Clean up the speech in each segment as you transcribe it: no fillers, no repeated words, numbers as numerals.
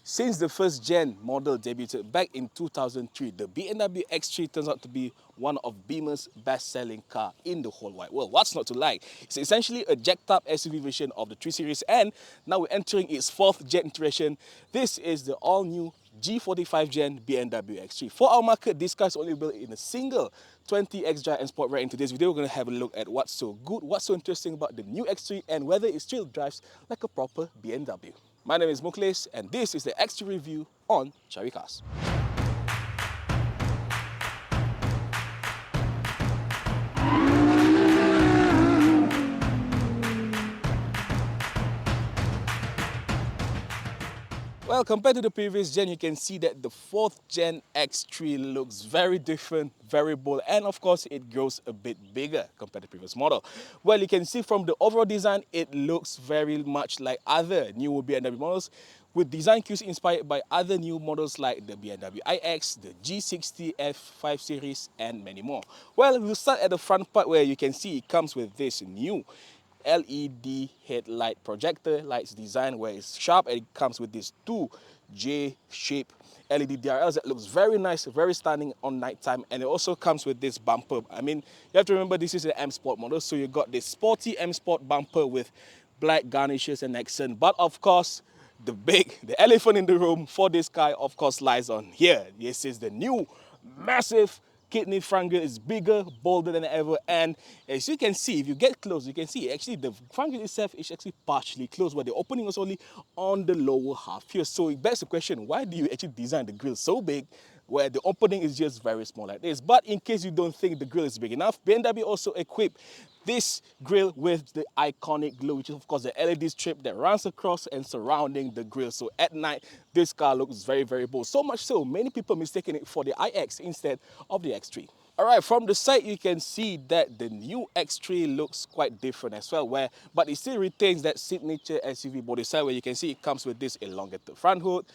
Since the first gen model debuted back in 2003, the BMW X3 turns out to be one of Beamer's best-selling car in the whole wide world. What's not to like? It's essentially a jacked-up SUV version of the 3 Series, and now we're entering its 4th gen iteration. This is the all-new G45 gen BMW X3. For our market, this car is only built in a single 20 xDrive and Sport variant. In today's video, we're going to have a look at what's so good, what's so interesting about the new X3, and whether it still drives like a proper BMW. My name is Mukles, and this is the X3 review on Caricarz. Well, compared to the previous gen, you can see that the 4th gen X3 looks very different, very bold, and of course it grows a bit bigger compared to the previous model. Well, you can see from the overall design, it looks very much like other new BMW models, with design cues inspired by other new models like the BMW iX, the G60 F5 series, and many more. Well, we'll start at the front part where you can see it comes with this new LED headlight projector lights design where it's sharp, and it comes with these two J-shaped LED DRLs that looks very nice, very stunning on nighttime, and it also comes with this bumper. I mean, you have to remember this is an M Sport model, so you got this sporty M Sport bumper with black garnishes and accent, but of course the elephant in the room for this car of course lies on here. This is the new massive kidney front grille. Is bigger, bolder than ever, and as you can see, if you get close, you can see actually the front grille itself is actually partially closed, but the opening is only on the lower half here. So it begs the question, why do you actually design the grille so big where the opening is just very small like this? But in case you don't think the grille is big enough, BMW also equipped this grille with the iconic glow, which is of course the LED strip that runs across and surrounding the grille. So at night, this car looks very, very bold. So much so, many people mistaken it for the iX instead of the X3. Alright, from the side you can see that the new X3 looks quite different as well, but it still retains that signature SUV body style where you can see it comes with this elongated front hood,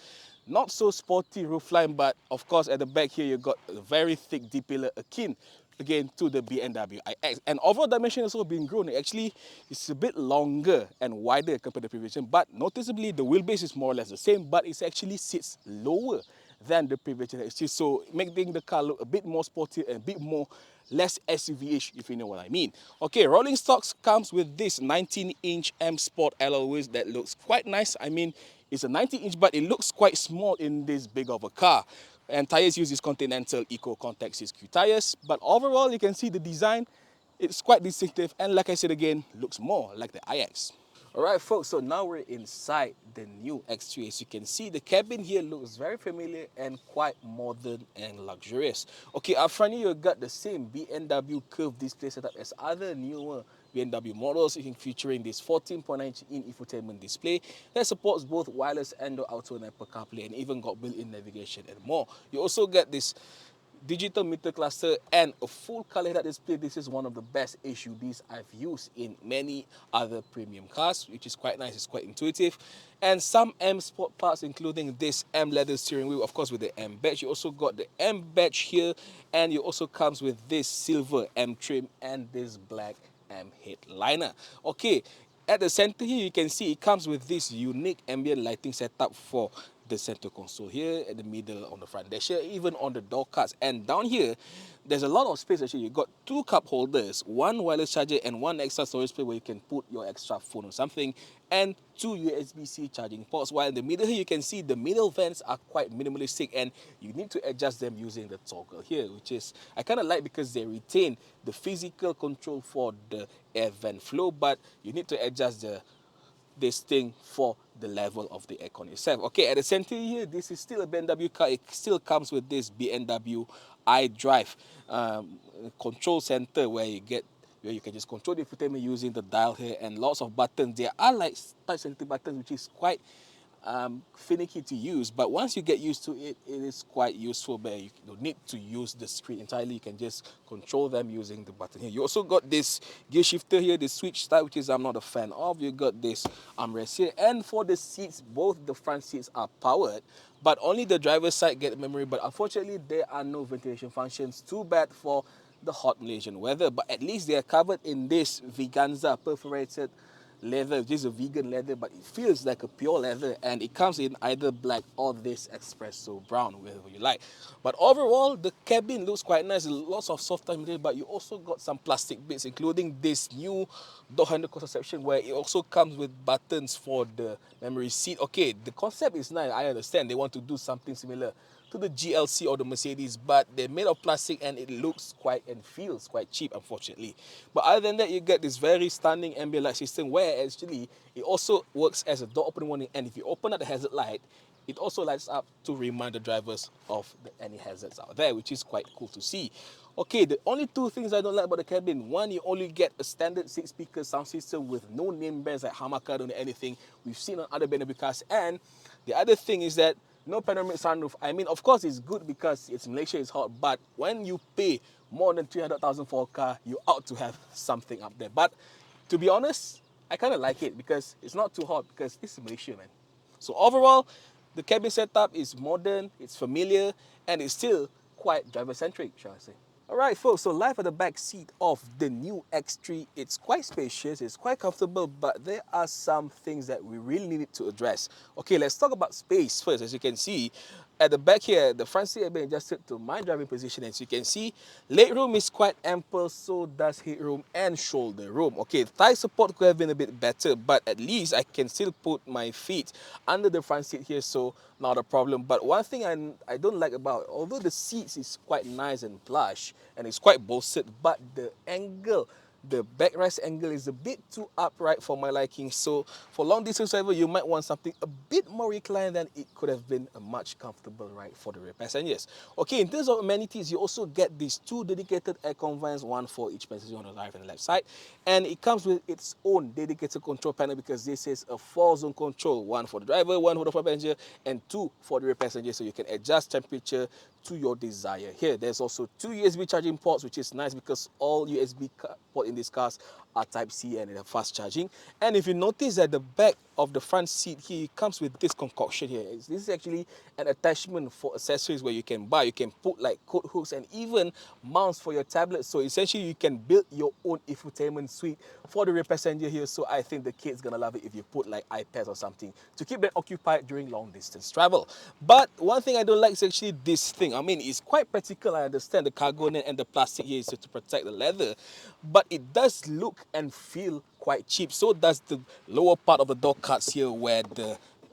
not so sporty roofline, but of course at the back here you got a very thick D-pillar akin again to the BMW iX, and overall dimension also being grown. Actually, it's a bit longer and wider compared to the previous gen, but noticeably the wheelbase is more or less the same, but it actually sits lower than the previous gen X3, so making the car look a bit more sporty and a bit more less SUV-ish, if you know what I mean. Okay, rolling stocks comes with this 19-inch M Sport alloy wheels that looks quite nice. I mean, it's a 19-inch, but it looks quite small in this big of a car. And tires use these Continental Eco Contact 6Q tires, but overall you can see the design, it's quite distinctive, and like I said again, looks more like the iX. Alright folks, so now we're inside the new X3. As you can see, the cabin here looks very familiar and quite modern and luxurious. Okay, up front here you got the same BMW curved display setup as other newer BMW models, featuring this 14.9-inch infotainment display that supports both wireless Android Auto and Apple CarPlay, and even got built-in navigation and more. You also get this digital meter cluster and a full color head-up display. This is one of the best HUDs I've used in many other premium cars, which is quite nice, it's quite intuitive. And some M Sport parts, including this M leather steering wheel, of course with the M badge. You also got the M badge here, and it also comes with this silver M trim and this black M headliner. Okay, at the center here you can see it comes with this unique ambient lighting setup for the center console here, at the middle on the front dash here, even on the door cards. And down here there's a lot of space. Actually, you got two cup holders, one wireless charger and one extra storage space where you can put your extra phone or something, and two USB-C charging ports. While in the middle here you can see the middle vents are quite minimalistic, and you need to adjust them using the toggle here, which is I kind of like because they retain the physical control for the air vent flow, but you need to adjust this thing for the level of the aircon itself. Okay, at the center here, this is still a BMW car. It still comes with this BMW iDrive control center where you can just control the infotainment using the dial here, and lots of buttons. There are like touch-sensitive buttons, which is quite finicky to use, but once you get used to it, it is quite useful. But you don't need to use the screen entirely. You can just control them using the button here. You also got this gear shifter here, the switch style, which is I'm not a fan of. You got this armrest here, and for the seats, both the front seats are powered, but only the driver's side get memory. But unfortunately, there are no ventilation functions. Too bad for the hot Malaysian weather, but at least they are covered in this Veganza perforated leather, which is a vegan leather, but it feels like a pure leather, and it comes in either black or this espresso brown, whatever you like. But overall, the cabin looks quite nice. Lots of soft touch material, but you also got some plastic bits, including this new door handle section where it also comes with buttons for the memory seat. Okay, the concept is nice. I understand they want to do something similar to the GLC or the Mercedes, but they're made of plastic and it looks quite and feels quite cheap, unfortunately. But other than that, you get this very stunning ambient light system where actually it also works as a door opening warning, and if you open up the hazard light, it also lights up to remind the drivers of any hazards out there, which is quite cool to see. Okay, the only two things I don't like about the cabin: one, you only get a standard 6-speaker sound system with no name brands like Hamaka or anything we've seen on other BMW cars, and the other thing is that no panoramic sunroof. I mean, of course, it's good because it's Malaysia, it's hot, but when you pay more than 300,000 for a car, you ought to have something up there. But to be honest, I kind of like it because it's not too hot because it's Malaysia, man. So overall, the cabin setup is modern, it's familiar, and it's still quite driver-centric, shall I say. Alright folks, so live at the back seat of the new X3, it's quite spacious, it's quite comfortable, but there are some things that we really need to address. Okay, let's talk about space first. As you can see, at the back here, the front seat has been adjusted to my driving position. As you can see, legroom is quite ample, so does headroom and shoulder room. Okay, thigh support could have been a bit better, but at least I can still put my feet under the front seat here, so not a problem. But one thing I don't like about, although the seats is quite nice and plush and it's quite bolstered, but the angle, the backrest angle is a bit too upright for my liking. So for long distance travel, you might want something a bit more reclined, than it could have been a much comfortable ride for the rear passengers. Okay, in terms of amenities, you also get these two dedicated aircon vents, one for each passenger on the right and the left side, and it comes with its own dedicated control panel because this is a 4-zone control, one for the driver, one for the front passenger, and two for the rear passenger, so you can adjust temperature to your desire. Here, there's also 2 USB charging ports, which is nice because all USB ports in these cars are Type-C and they're fast charging. And if you notice at the back of the front seat here, it comes with this concoction here. This is actually an attachment for accessories where you can buy. You can put like coat hooks and even mounts for your tablet. So essentially, you can build your own infotainment suite for the rear passenger here. So I think the kid's gonna love it if you put like iPads or something to keep them occupied during long distance travel. But one thing I don't like is actually this thing. I mean, it's quite practical. I understand the cargo net and the plastic here is to protect the leather, but it does look and feel quite cheap. So does the lower part of the door cards here where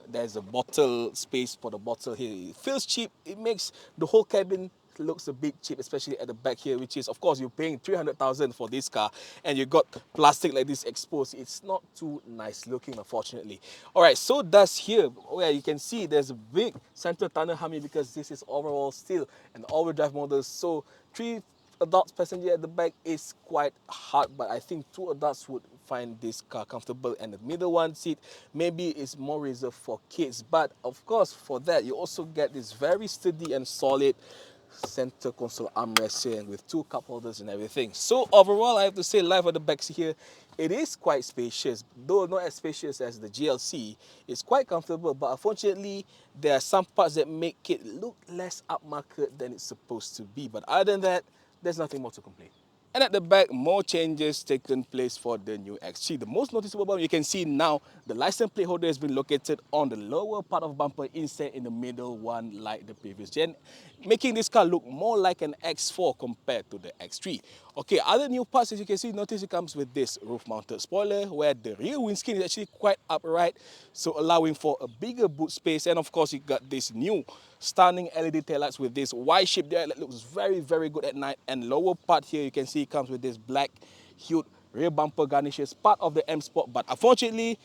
there's a bottle space for the bottle here. It feels cheap. It makes the whole cabin looks a bit cheap, especially at the back here, which is, of course, you're paying 300,000 for this car and you got plastic like this exposed. It's not too nice looking, unfortunately. All right, so does here, where you can see there's a big central tunnel harmony because this is overall still an all-wheel drive model. So 3 adults passenger at the back is quite hard, but I think 2 adults would find this car comfortable, and the middle one seat maybe is more reserved for kids. But of course, for that you also get this very sturdy and solid center console armrest here with 2 cup holders and everything. So overall, I have to say, live at the back here, it is quite spacious, though not as spacious as the GLC. It's quite comfortable, but unfortunately there are some parts that make it look less upmarket than it's supposed to be. But other than that, there's nothing more to complain. And at the back, more changes taken place for the new X3. The most noticeable one, you can see now, the license plate holder has been located on the lower part of bumper instead in the middle one like the previous gen, making this car look more like an X4 compared to the X3. Okay, other new parts, as you can see, notice it comes with this roof-mounted spoiler where the rear windscreen is actually quite upright, so allowing for a bigger boot space. And of course, you got this new stunning LED taillights with this Y-shape there that looks very, very good at night. And lower part here, you can see it comes with this black hued rear bumper garnishes, part of the M Sport, but unfortunately,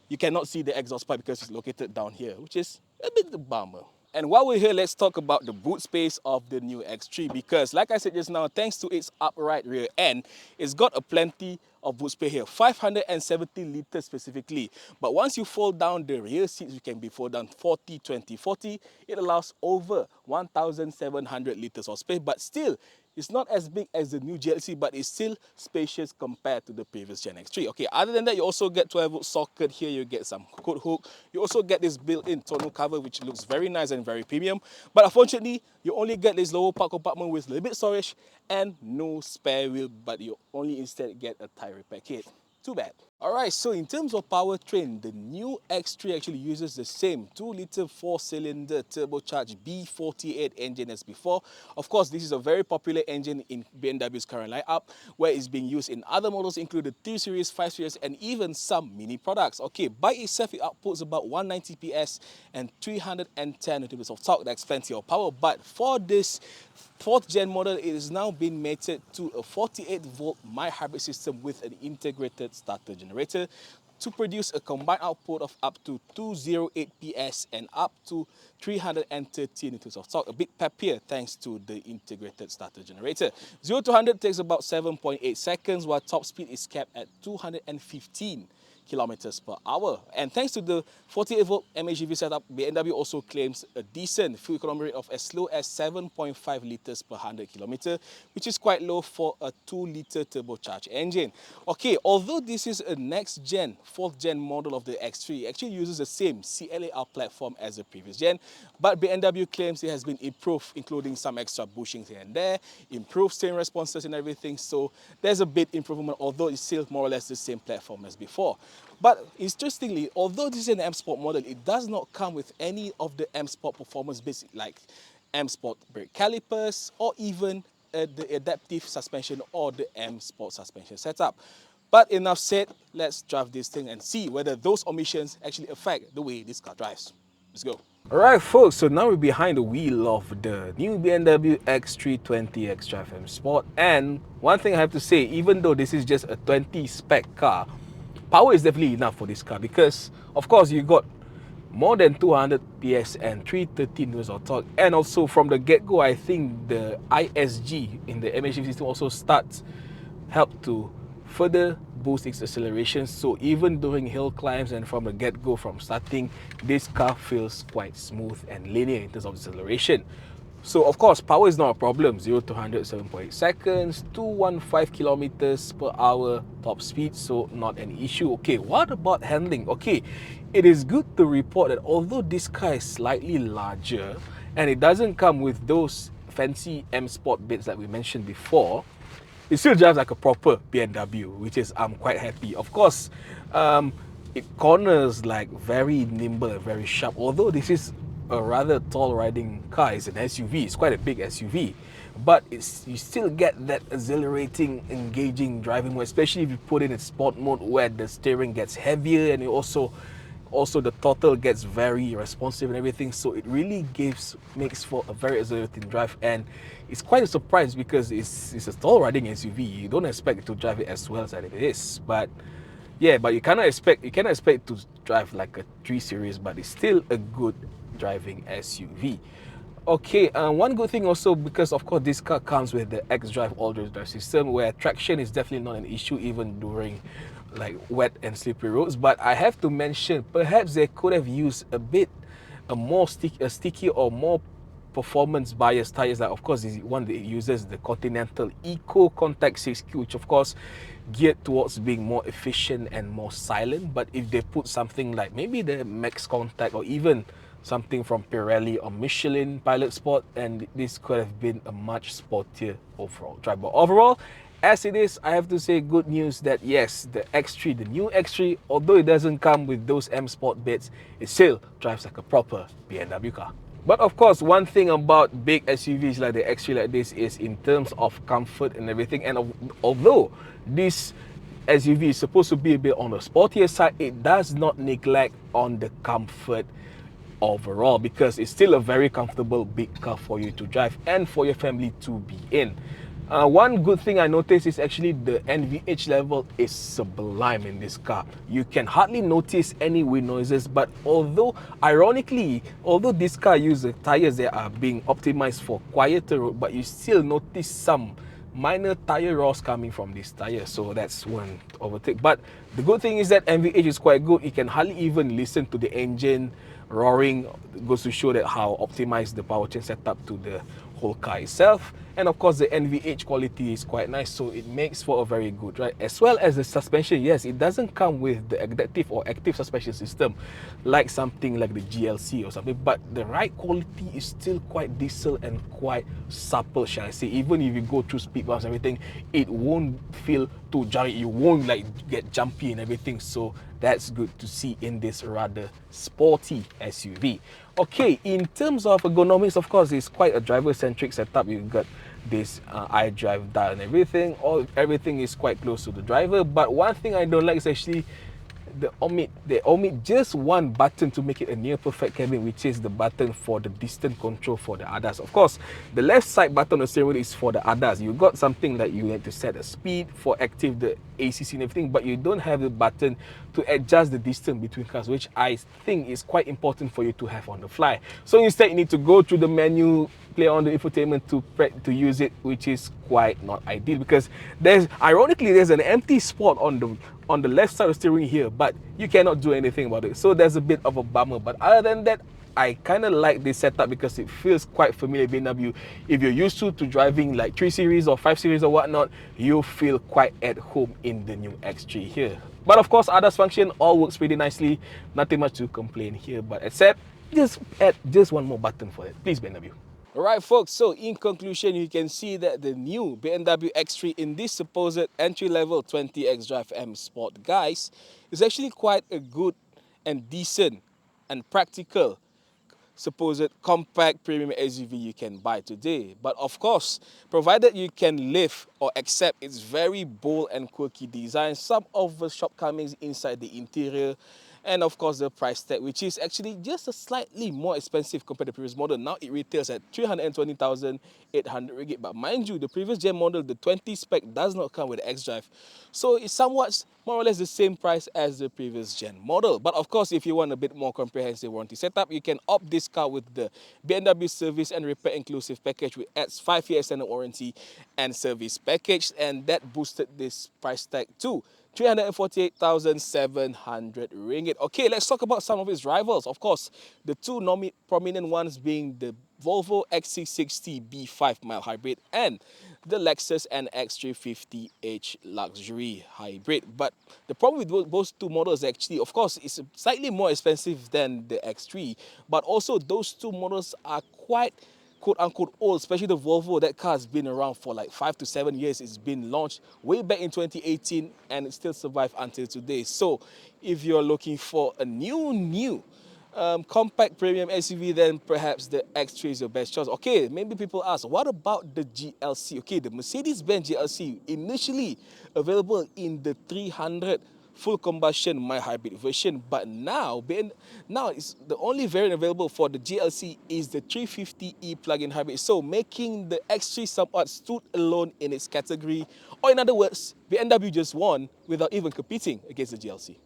you cannot see the exhaust pipe because it's located down here, which is a bit of a bummer. And while we're here, let's talk about the boot space of the new X3 because, like I said just now, thanks to its upright rear end, it's got a plenty of boot space here, 570 liters specifically. But once you fold down the rear seats, you can be fold down 40, 20, 40. It allows over 1,700 liters of space, but still, it's not as big as the new GLC, but it's still spacious compared to the previous Gen X3. Okay, other than that, you also get 12-volt socket here. You get some coat hook. You also get this built-in tonneau cover, which looks very nice and very premium. But unfortunately, you only get this lower part compartment with a little bit storage and no spare wheel, but you only instead get a tire repair kit. Too bad. Alright, so in terms of powertrain, the new X3 actually uses the same 2-litre 4-cylinder turbocharged B48 engine as before. Of course, this is a very popular engine in BMW's current lineup, where it's being used in other models including the 3 Series, 5 Series and even some mini products. Okay, by itself it outputs about 190 PS and 310 Nm of torque. That's plenty of power, but for this 4th gen model, it is now being mated to a 48-volt mild hybrid system with an integrated starter generator to produce a combined output of up to 208 PS and up to 330 Nm of torque. A bit peppier thanks to the integrated starter generator. 0 to 100 takes about 7.8 seconds, while top speed is capped at 215 kilometers per hour. And thanks to the 48-volt MHEV setup, BMW also claims a decent fuel economy rate of as low as 7.5 liters per 100 kilometer, which is quite low for a 2-liter turbocharged engine. Okay, although this is a next-gen, 4th-gen model of the X3, it actually uses the same CLAR platform as the previous gen, but BMW claims it has been improved, including some extra bushings here and there, improved steering responses and everything, so there's a bit improvement, although it's still more or less the same platform as before. But interestingly, although this is an M Sport model, it does not come with any of the M Sport performance bits like M Sport brake calipers or even the adaptive suspension or the M Sport suspension setup. But enough said, let's drive this thing and see whether those omissions actually affect the way this car drives. Let's go. Alright folks, so now we're behind the wheel of the new BMW X3 20 xDrive M Sport, and one thing I have to say, even though this is just a 20 spec car, power is definitely enough for this car because, of course, you got more than 200 PS and 313 Nm of torque. And also from the get-go, I think the ISG in the MHEV system also help to further boost its acceleration. So even during hill climbs and from the get-go, from starting, this car feels quite smooth and linear in terms of acceleration. So of course, power is not a problem. 0 to 100, 7.8 seconds, 215 kilometers per hour top speed, so not an issue. Okay, what about handling? Okay, it is good to report that although this car is slightly larger and it doesn't come with those fancy M Sport bits that we mentioned before, it still drives like a proper BMW, which is I'm quite happy. Of course, it corners like very nimble, very sharp. Although this is a rather tall riding car, it's an SUV, it's quite a big SUV, but you still get that exhilarating, engaging driving mode, especially if you put it in sport mode where the steering gets heavier and it also the throttle gets very responsive and everything. So it really makes for a very exhilarating drive, and it's quite a surprise because it's a tall riding SUV. You don't expect to drive it as well as it is, but yeah, but you cannot expect to drive like a 3 Series, but it's still a good driving SUV. Okay, one good thing also, because of course this car comes with the xDrive all-wheel drive system, where traction is definitely not an issue even during like wet and slippery roads. But I have to mention, perhaps they could have used a sticky or more performance bias tires. Like, of course, this one that uses the Continental Eco Contact 6Q, which of course geared towards being more efficient and more silent. But if they put something like maybe the Max Contact or even something from Pirelli or Michelin Pilot Sport, and this could have been a much sportier overall drive. But overall, as it is, I have to say good news that yes, the X3, the new X3, although it doesn't come with those M Sport bits, it still drives like a proper BMW car. But of course, one thing about big SUVs like the X3 like this is in terms of comfort and everything, and although this SUV is supposed to be a bit on the sportier side, it does not neglect on the comfort overall, because it's still a very comfortable big car for you to drive and for your family to be in. One good thing I noticed is actually the NVH level is sublime in this car. You can hardly notice any wind noises, but ironically, although this car uses tires that are being optimized for quieter road, but you still notice some minor tire rust coming from this tire, so that's one overtake. But the good thing is that NVH is quite good. You can hardly even listen to the engine roaring. It goes to show that how optimized the powertrain setup to the whole car itself. And of course, the NVH quality is quite nice, so it makes for a very good ride. As well as the suspension, yes, it doesn't come with the adaptive or active suspension system like something like the GLC or something, but the ride quality is still quite decent and quite supple, shall I say. Even if you go through speed bumps and everything, it won't feel too jarring. You won't like get jumpy and everything, so that's good to see in this rather sporty SUV. Okay, in terms of ergonomics, of course, it's quite a driver-centric setup. You've got this iDrive dial and everything. Everything is quite close to the driver. But one thing I don't like is actually they omit just one button to make it a near perfect cabin, which is the button for the distance control for the ADAS. Of course, the left side button on the steering wheel is for the ADAS. You got something like you need to set a speed for active the ACC and everything, but you don't have the button to adjust the distance between cars, which I think is quite important for you to have on the fly. So instead, you need to go through the menu, play on the infotainment to use it, which is quite not ideal, because ironically there's an empty spot on the left side of the steering wheel here, but you cannot do anything about it. So there's a bit of a bummer. But other than that, I kind of like this setup because it feels quite familiar. BMW, if you're used to driving like 3 Series or 5 Series or whatnot, you feel quite at home in the new X3 here. But of course, ADAS function all works pretty nicely. Nothing much to complain here, but except just add just one more button for it, please, BMW. Alright folks, so in conclusion, you can see that the new BMW X3 in this supposed entry-level 20 xDrive M Sport guise is actually quite a good and decent and practical supposed compact premium SUV you can buy today. But of course, provided you can live or accept its very bold and quirky design, some of the shortcomings inside the interior, and of course the price tag, which is actually just a slightly more expensive compared to the previous model. Now it retails at 320,800 ringgit. But mind you, the previous gen model, the 20 spec, does not come with xDrive. So it's somewhat more or less the same price as the previous gen model. But of course, if you want a bit more comprehensive warranty setup, you can opt this car with the BMW service and repair inclusive package, which adds 5-year extended warranty and service package, and that boosted this price tag to 348,700 ringgit. Okay, let's talk about some of its rivals. Of course, the two prominent ones being the Volvo XC60 B5 mild hybrid and the Lexus NX350H luxury hybrid. But the problem with those two models actually, of course, is slightly more expensive than the X3, but also those two models are quite quote-unquote old, especially the Volvo. That car has been around for like 5 to 7 years. It's been launched way back in 2018 and it still survived until today. So if you're looking for a new compact premium SUV, then perhaps the X3 is your best choice. Okay, maybe people ask, what about the GLC? Okay, the Mercedes-Benz GLC, initially available in the 300 full combustion mild hybrid version, but now it's the only variant available for the GLC is the 350e plug-in hybrid, so making the X3 somewhat stood alone in its category, or in other words, BMW just won without even competing against the GLC.